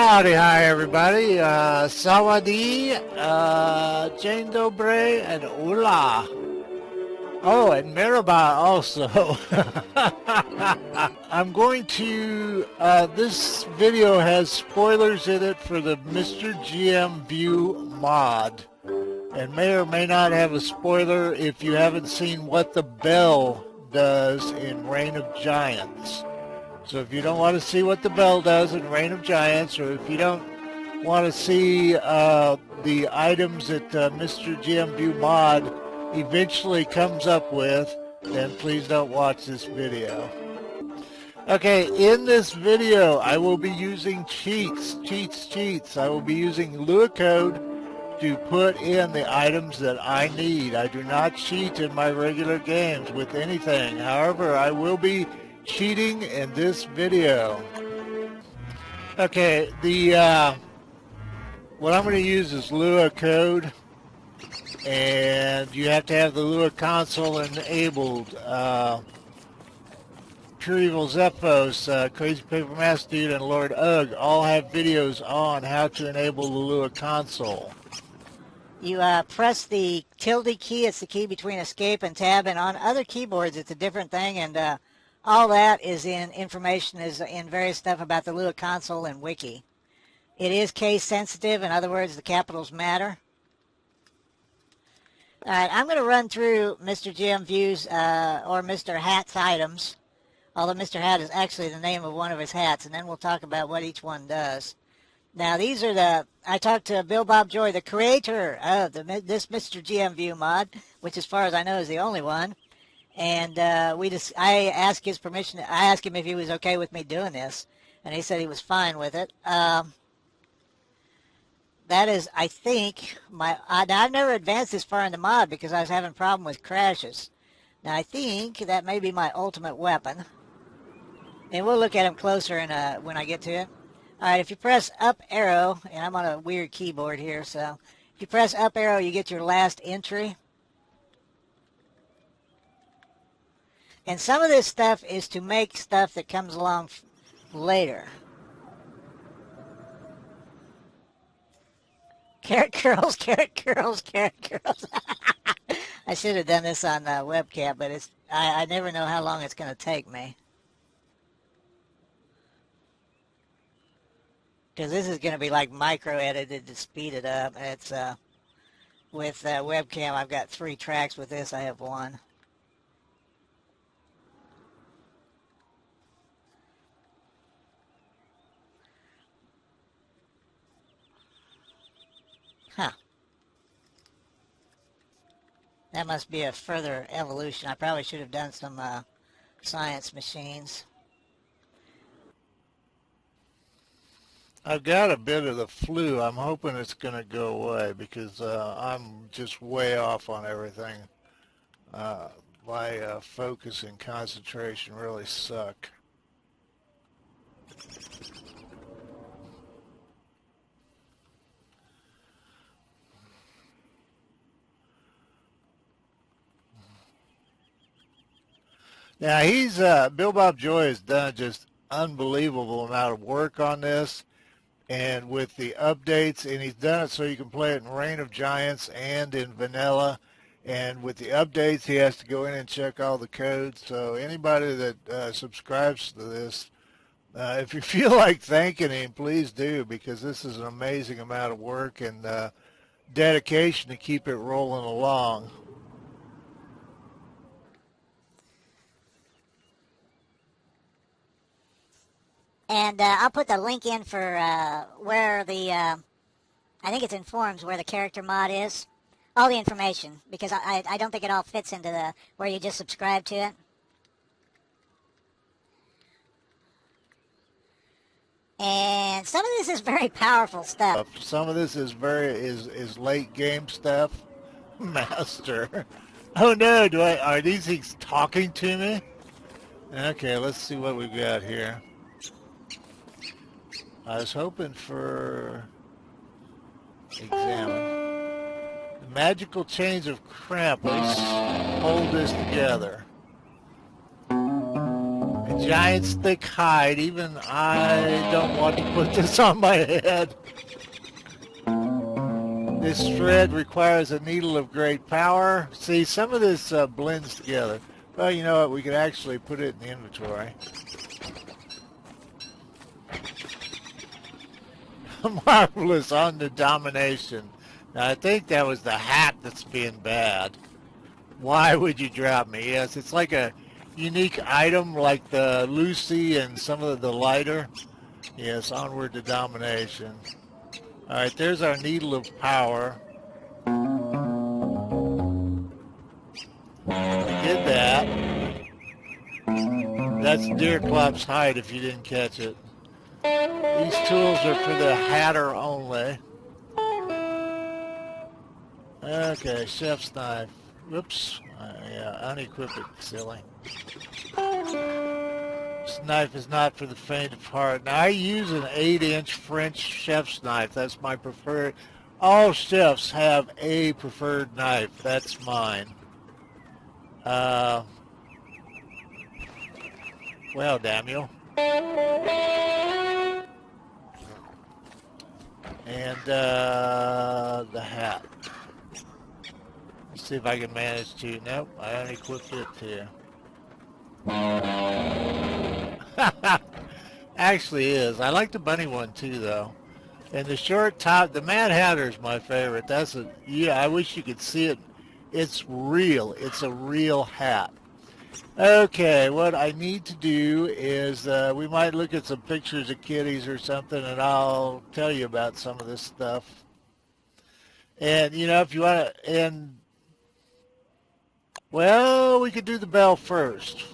Howdy, hi everybody. Sawadee, Jane Dobre, and Ula. Oh, and Merhaba also. I'm going to, this video has spoilers in it for the MrGmview mod. And may or may not have a spoiler if you haven't seen what the bell does in Reign of Giants. So if you don't want to see what the bell does in Reign of Giants, or if you don't want to see the items that MrGmview mod eventually comes up with, then please don't watch this video. Okay, in this video, I will be using cheats. I will be using Lua code to put in the items that I need. I do not cheat in my regular games with anything. However, I will be cheating in this video. Okay, what I'm going to use is Lua code, and you have to have the Lua console enabled. Pure Evil Zephos, Crazy Paper Mask Dude, and Lord Ugg all have videos on how to enable the Lua console. You press the tilde key. It's the key between escape and tab, and on other keyboards it's a different thing, and all that is in information is in various stuff about the Lua console and wiki. It is case sensitive. In other words, the capitals matter. All right, I'm going to run through MrGmviews or Mr. Hat's items, although Mr. Hat is actually the name of one of his hats, and then we'll talk about what each one does. Now, these are I talked to Bill Bob Joy, the creator of this MrGmview mod, which as far as I know is the only one. And I asked his permission. I asked him if he was okay with me doing this, and he said he was fine with it. That is, I think, now I've never advanced this far in the mod because I was having a problem with crashes. Now, I think that may be my ultimate weapon. And we'll look at him closer when I get to it. All right, if you press up arrow, and I'm on a weird keyboard here, so if you press up arrow, you get your last entry. And some of this stuff is to make stuff that comes along later. Carrot curls, carrot curls, carrot curls. I should have done this on webcam, but I never know how long it's going to take me. Because this is going to be like micro-edited to speed it up. It's with webcam, I've got 3 tracks. With this, I have 1. Huh. That must be a further evolution. I probably should have done some science machines. I've got a bit of the flu. I'm hoping it's going to go away because I'm just way off on everything. My focus and concentration really suck. Now Bill Bob Joy has done just unbelievable amount of work on this. And with the updates, and he's done it so you can play it in Reign of Giants and in vanilla. And with the updates, he has to go in and check all the codes. So anybody that subscribes to this, if you feel like thanking him, please do, because this is an amazing amount of work and dedication to keep it rolling along. And I'll put the link in for where I think it's in forums where the character mod is. All the information, because I don't think it all fits into where you just subscribe to it. And some of this is very powerful stuff. Some of this is is late game stuff. Master. Oh no, are these things talking to me? Okay, let's see what we've got here. I was hoping for examine. The magical chains of Krampus hold this together. And giant's thick hide. Even I don't want to put this on my head. This thread requires a needle of great power. See, some of this blends together. Well, you know what? We could actually put it in the inventory. Marvelous on the domination. Now, I think that was the hat that's being bad. Why would you drop me? Yes, it's like a unique item like the Lucy and some of the lighter. Yes, onward to domination. All right, there's our needle of power. We did that. That's Deerclops hide if you didn't catch it. These tools are for the hatter only. Okay, chef's knife. Whoops. Yeah, unequip it, silly. This knife is not for the faint of heart. Now, I use an 8-inch French chef's knife. That's my preferred. All chefs have a preferred knife. That's mine. Well, damn you. And the hat. Let's see if I can manage to. Nope, I unequipped it too. Actually is. I like the bunny one too, though. And the short top, the Mad Hatter is my favorite. That's a, yeah, I wish you could see it. It's real. It's a real hat. Okay, what I need to do is we might look at some pictures of kitties or something, and I'll tell you about some of this stuff. And, you know, if you want to, and, well, we could do the bell first.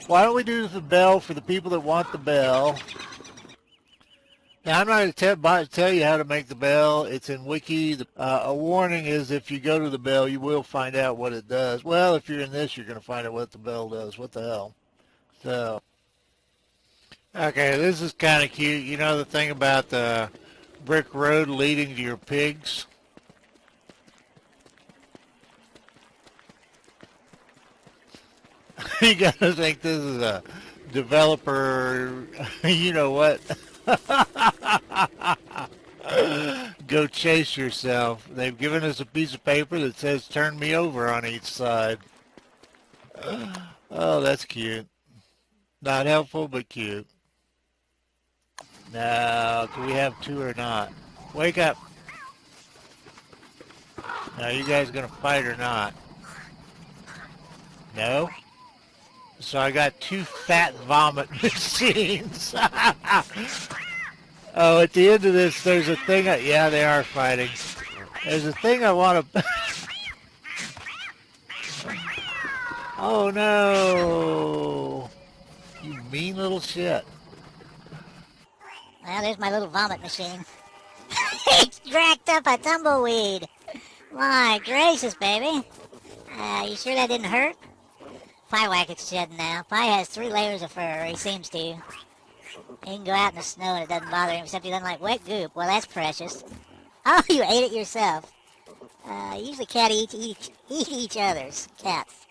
Why don't we do the bell for the people that want the bell? Now, I'm not going to tell you how to make the bell. It's in Wiki. A warning is if you go to the bell, you will find out what it does. Well, if you're in this, you're going to find out what the bell does. What the hell? So, okay, this is kind of cute. You know the thing about the brick road leading to your pigs? You got to think this is a developer, you know what? Go chase yourself. They've given us a piece of paper that says turn me over on each side. Oh, that's cute. Not helpful, but cute. Now, do we have two or not? Wake up. Now, you guys gonna fight or not? No? So I got two fat vomit machines. Oh, at the end of this, there's a thing. Yeah, they are fighting. There's a thing I want to. Oh no! You mean little shit. Well, there's my little vomit machine. It's dragged up a tumbleweed. My gracious, baby. You sure that didn't hurt? Piewacket's shedding now. Pie has 3 layers of fur, or he seems to. He can go out in the snow and it doesn't bother him, except he doesn't like wet goop. Well, that's precious. Oh, you ate it yourself. Usually cats eat each other's. Cats.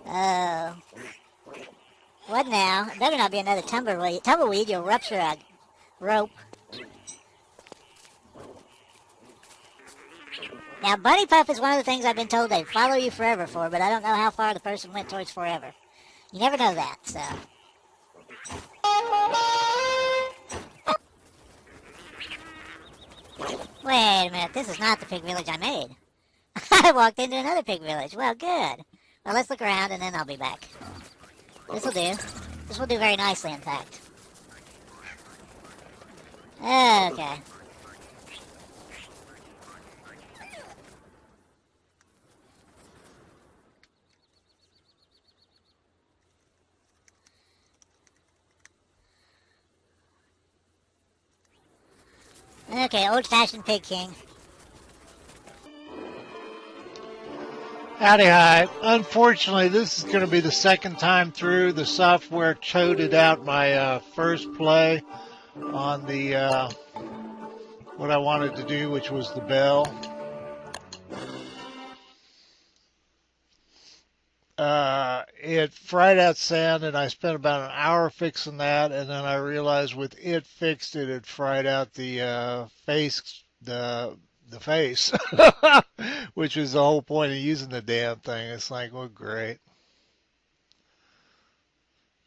Oh. What now? It better not be another tumbleweed. Tumbleweed, you'll rupture a rope. Now, Bunny Puff is one of the things I've been told they follow you forever for, but I don't know how far the person went towards forever. You never know that, so. Wait a minute, this is not the pig village I made. I walked into another pig village. Well, good. Well, let's look around and then I'll be back. This'll do. This will do very nicely, in fact. Okay. Okay, old-fashioned Pig King. Howdy, hi. Unfortunately, this is going to be the second time through. The software coded out my first play on the what I wanted to do, which was the bell. it fried out sand, and I spent about an hour fixing that, and then I realized with it fixed, it had fried out the the face, which was the whole point of using the damn thing. It's like, well, great.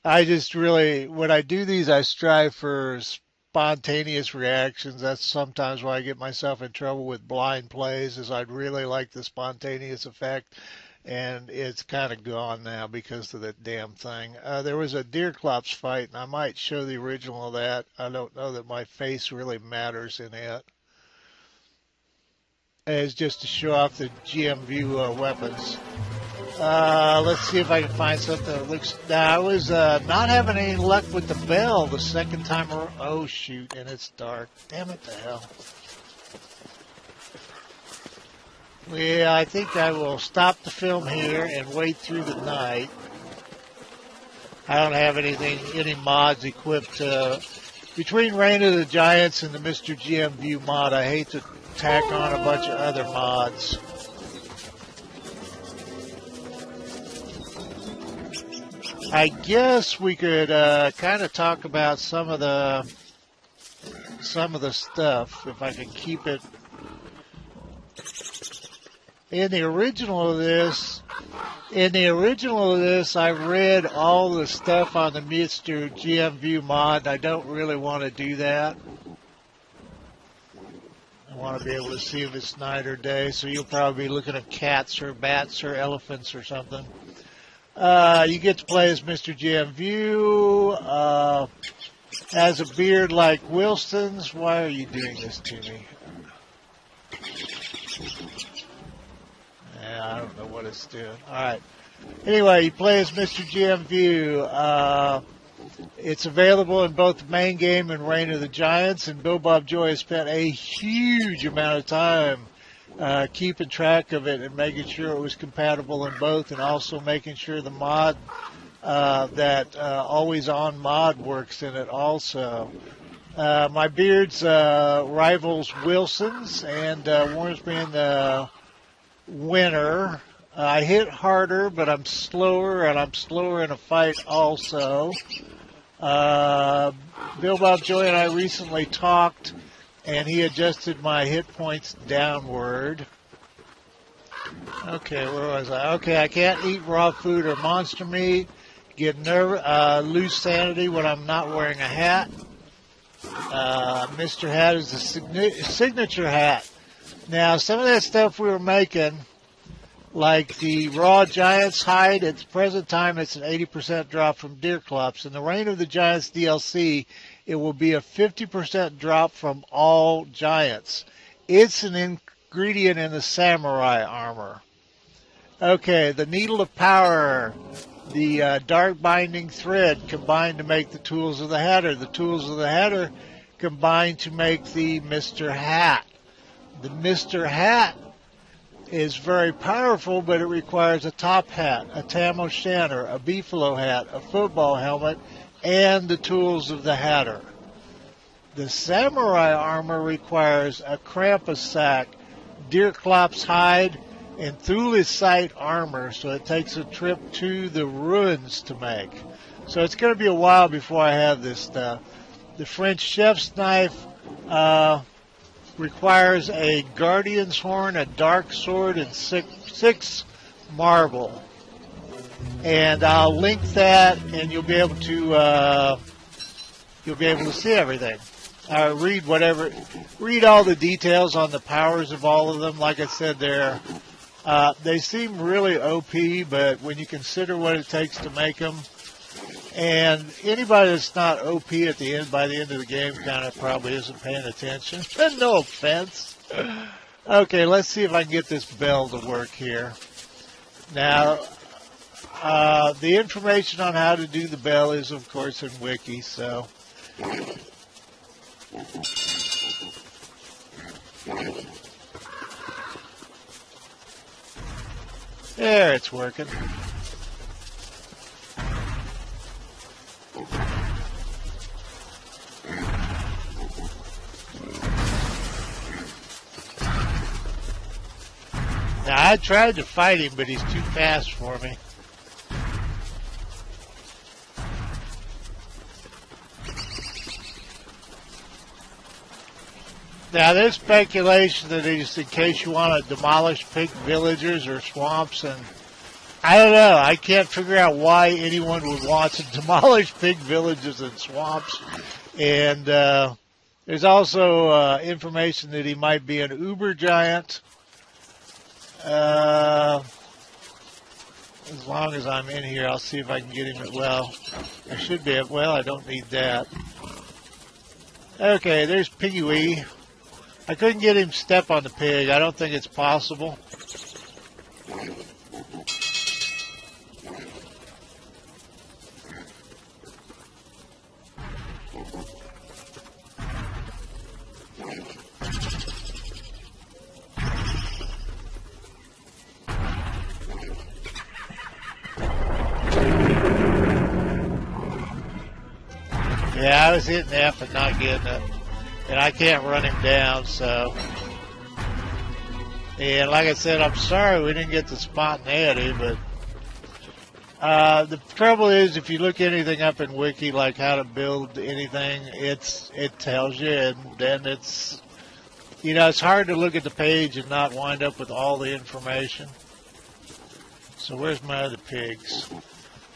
I just really, when I do these, I strive for spontaneous reactions. That's sometimes why I get myself in trouble with blind plays, is I'd really like the spontaneous effect, and it's kind of gone now because of that damn thing. There was a Deerclops fight, and I might show the original of that. I don't know that my face really matters in it. It's just to show off the GMview weapons. Let's see if I can find something that looks... Now, I was not having any luck with the bell the second time around. Oh, shoot, and it's dark. Damn it to hell. Yeah, I think I will stop the film here and wait through the night. I don't have any mods equipped. Between Reign of the Giants and the MrGmview mod, I hate to tack on a bunch of other mods. I guess we could kind of talk about some of the stuff, if I can keep it. In the original of this, I read all the stuff on the MrGmview mod. I don't really want to do that. I want to be able to see if it's night or day, so you'll probably be looking at cats or bats or elephants or something. You get to play as MrGmview, has a beard like Wilson's. Why are you doing this to me? Yeah, I don't know what it's doing. Alright. Anyway, you play as MrGmview. It's available in both the main game and Reign of the Giants, and Bill Bob Joy has spent a huge amount of time keeping track of it and making sure it was compatible in both, and also making sure the mod, that Always On mod works in it also. My beard's rivals Wilson's and warns me in the winter. I hit harder, but I'm slower, and I'm slower in a fight also. Bill Bob Joy and I recently talked, and he adjusted my hit points downward. Okay, where was I? Okay, I can't eat raw food or monster meat. Get lose sanity when I'm not wearing a hat. Mr. Hat is the signature hat. Now, some of that stuff we were making, like the raw Giants hide, at the present time it's an 80% drop from Deerclops. In the Reign of the Giants DLC, it will be a 50% drop from all Giants. It's an ingredient in the samurai armor. Okay, the Needle of Power, the dark binding thread combined to make the Tools of the Hatter. The Tools of the Hatter combined to make the Mr. Hat. The Mr. Hat is very powerful, but it requires a top hat, a tam o' shanter, a beefalo hat, a football helmet, and the Tools of the Hatter. The samurai armor requires a Krampus sack, Deerclops hide, and thulecite armor, so it takes a trip to the ruins to make. So it's going to be a while before I have this stuff. The French chef's knife requires a guardian's horn, a dark sword, and six marble. And I'll link that, and you'll be able to see everything. Read all the details on the powers of all of them. Like I said, they seem really OP, but when you consider what it takes to make them, and anybody that's not OP at the end, by the end of the game, kind of probably isn't paying attention. No offense. Okay, let's see if I can get this bell to work here. Now, the information on how to do the bell is, of course, in Wiki, so. There, it's working. Now, I tried to fight him, but he's too fast for me. Now, there's speculation that he's in case you want to demolish pig villages or swamps, and I don't know. I can't figure out why anyone would want to demolish pig villages and swamps. And there's also information that he might be an uber giant. As long as I'm in here, I'll see if I can get him. Well, I should be. Well, I don't need that. Okay, there's Piggy Wee. I couldn't get him to step on the pig. I don't think it's possible. Yeah, I was hitting F and not getting it. And I can't run him down, so. And like I said, I'm sorry we didn't get the spontaneity, but the trouble is if you look anything up in Wiki, like how to build anything, it tells you, and then it's, you know, it's hard to look at the page and not wind up with all the information. So where's my other pigs?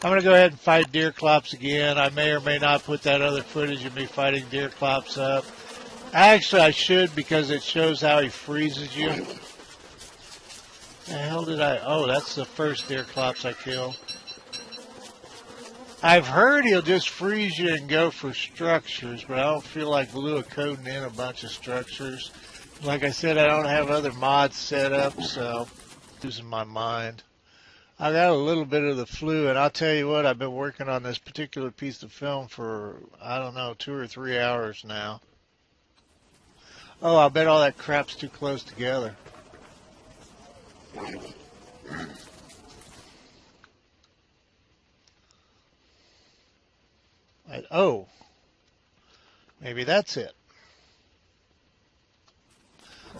I'm going to go ahead and fight Deerclops again. I may or may not put that other footage of me fighting Deerclops up. Actually, I should, because it shows how he freezes you. The hell did I... Oh, that's the first Deerclops I killed. I've heard he'll just freeze you and go for structures, but I don't feel like Lua coding in a bunch of structures. Like I said, I don't have other mods set up, so I'm losing my mind. I got a little bit of the flu, and I'll tell you what, I've been working on this particular piece of film for, I don't know, 2 or 3 hours now. Oh, I bet all that crap's too close together. Oh, maybe that's it.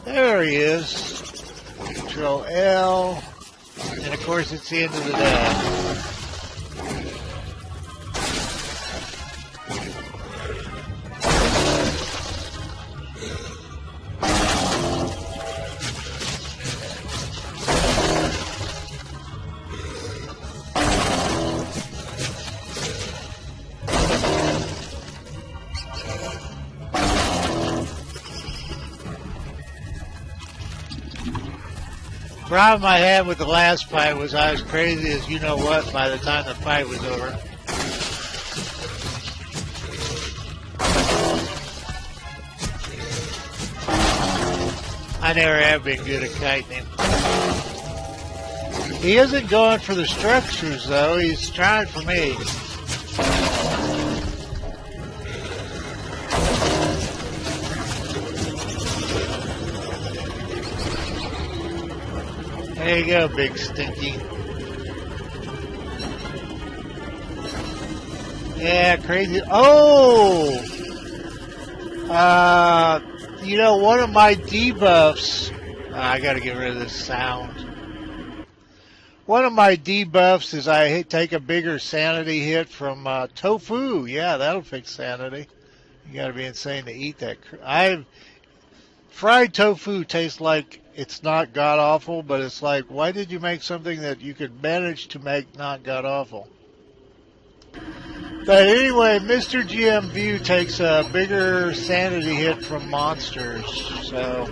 There he is. Control L. And of course, it's the end of the day. Problem I had with the last fight was I was crazy as you know what by the time the fight was over. I never have been good at kiting him. He isn't going for the structures though, he's trying for me. There you go, big stinky. Yeah, crazy. Oh! You know, one of my debuffs... I gotta get rid of this sound. One of my debuffs is I take a bigger sanity hit from tofu. Yeah, that'll fix sanity. You gotta be insane to eat that. Fried tofu tastes like it's not god-awful, but it's like, why did you make something that you could manage to make not god-awful? But anyway, MrGmview takes a bigger sanity hit from monsters, so...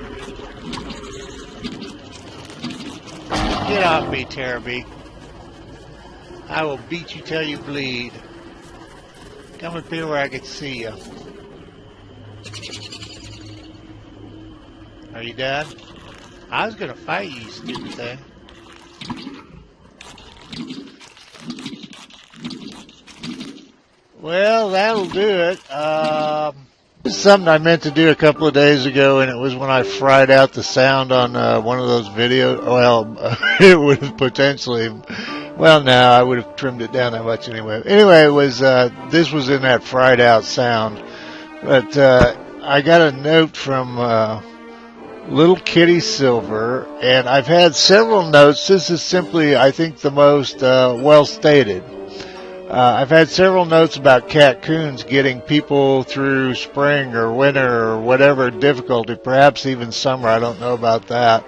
Get off me, Terabee. I will beat you till you bleed. Come up here where I can see you. Are you done? I was going to fight you, stupid thing. Well, that'll do it. This is something I meant to do a couple of days ago, and it was when I fried out the sound on one of those videos. Well, it would have potentially... Well, no, I would have trimmed it down that much anyway. Anyway, it was this was in that fried out sound. But I got a note from Little Kitty Silver, and I've had several notes. This is simply, I think, the most well stated. I've had several notes about Catcoons getting people through spring or winter or whatever difficulty, perhaps even summer. I don't know about that.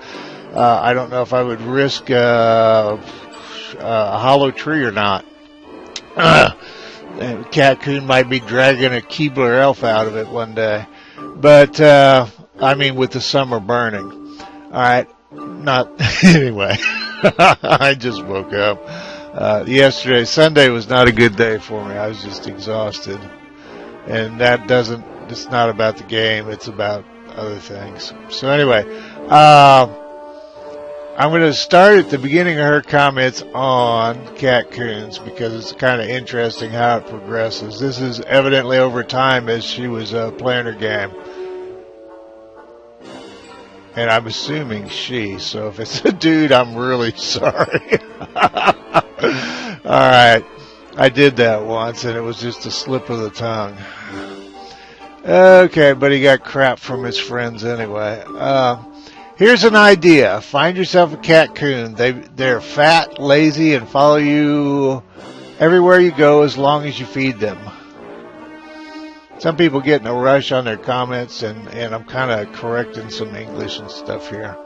I don't know if I would risk a hollow tree or not. Catcoon might be dragging a Keebler elf out of it one day. But, I mean, with the summer burning. All right. Not, anyway. I just woke up. Yesterday, Sunday was not a good day for me. I was just exhausted. And it's not about the game. It's about other things. So anyway, I'm going to start at the beginning of her comments on Catcoons because it's kind of interesting how it progresses. This is evidently over time as she was playing her game. And I'm assuming she, so if it's a dude, I'm really sorry. Alright, I did that once and it was just a slip of the tongue. Okay, but he got crap from his friends anyway. Here's an idea. Find yourself a Catcoon. They're fat, lazy, and follow you everywhere you go as long as you feed them. Some people get in a rush on their comments, and I'm kind of correcting some English and stuff here.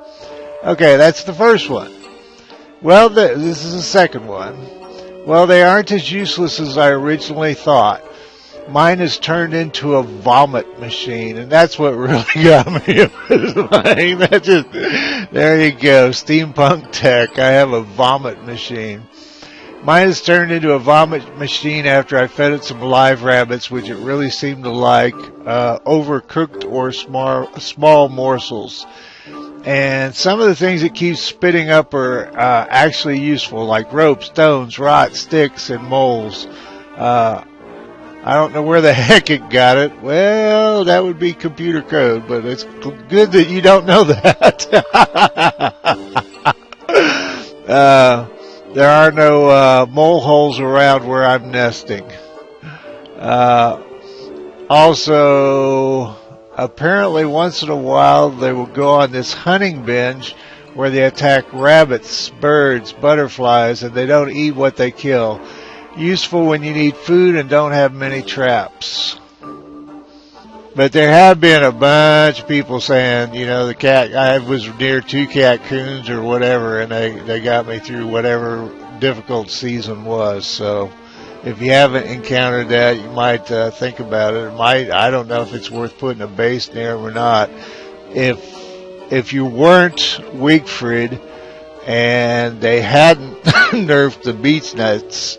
Okay, that's the first one. Well, this is the second one. Well, they aren't as useless as I originally thought. Mine has turned into a vomit machine, and that's what really got me. There you go, steampunk tech. I have a vomit machine. Mine has turned into a vomit machine after I fed it some live rabbits, which it really seemed to like, overcooked or small morsels. And some of the things it keeps spitting up are actually useful, like rope, stones, rot, sticks, and moles. I don't know where the heck it got it. Well, that would be computer code, but it's good that you don't know that. There are no mole holes around where I'm nesting. Also, apparently once in a while they will go on this hunting binge where they attack rabbits, birds, butterflies, and they don't eat what they kill. Useful when you need food and don't have many traps. But there have been a bunch of people saying, you know, I was near 2 Catcoons or whatever, and they got me through whatever difficult season was. So if you haven't encountered that, you might think about it. I don't know if it's worth putting a base near them or not. If you weren't Wigfrid and they hadn't nerfed the beech nuts,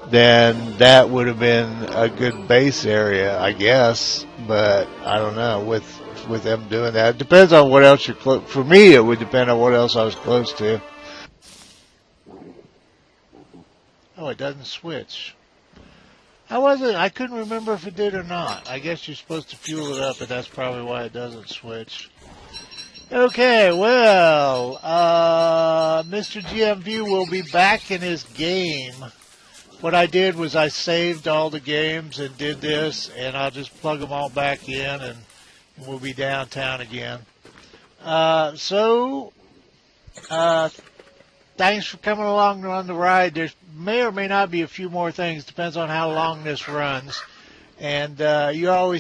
then that would have been a good base area, I guess. But I don't know with them doing that. It depends on what else you're close. For me, it would depend on what else I was close to. Oh, it doesn't switch. I couldn't remember if it did or not. I guess you're supposed to fuel it up, and that's probably why it doesn't switch. Okay, well, MrGmview will be back in his game. What I did was I saved all the games and did this, and I'll just plug them all back in, and we'll be downtown again. Thanks for coming along on the ride. There may or may not be a few more things. Depends on how long this runs. And you all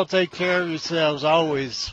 take care of yourselves always.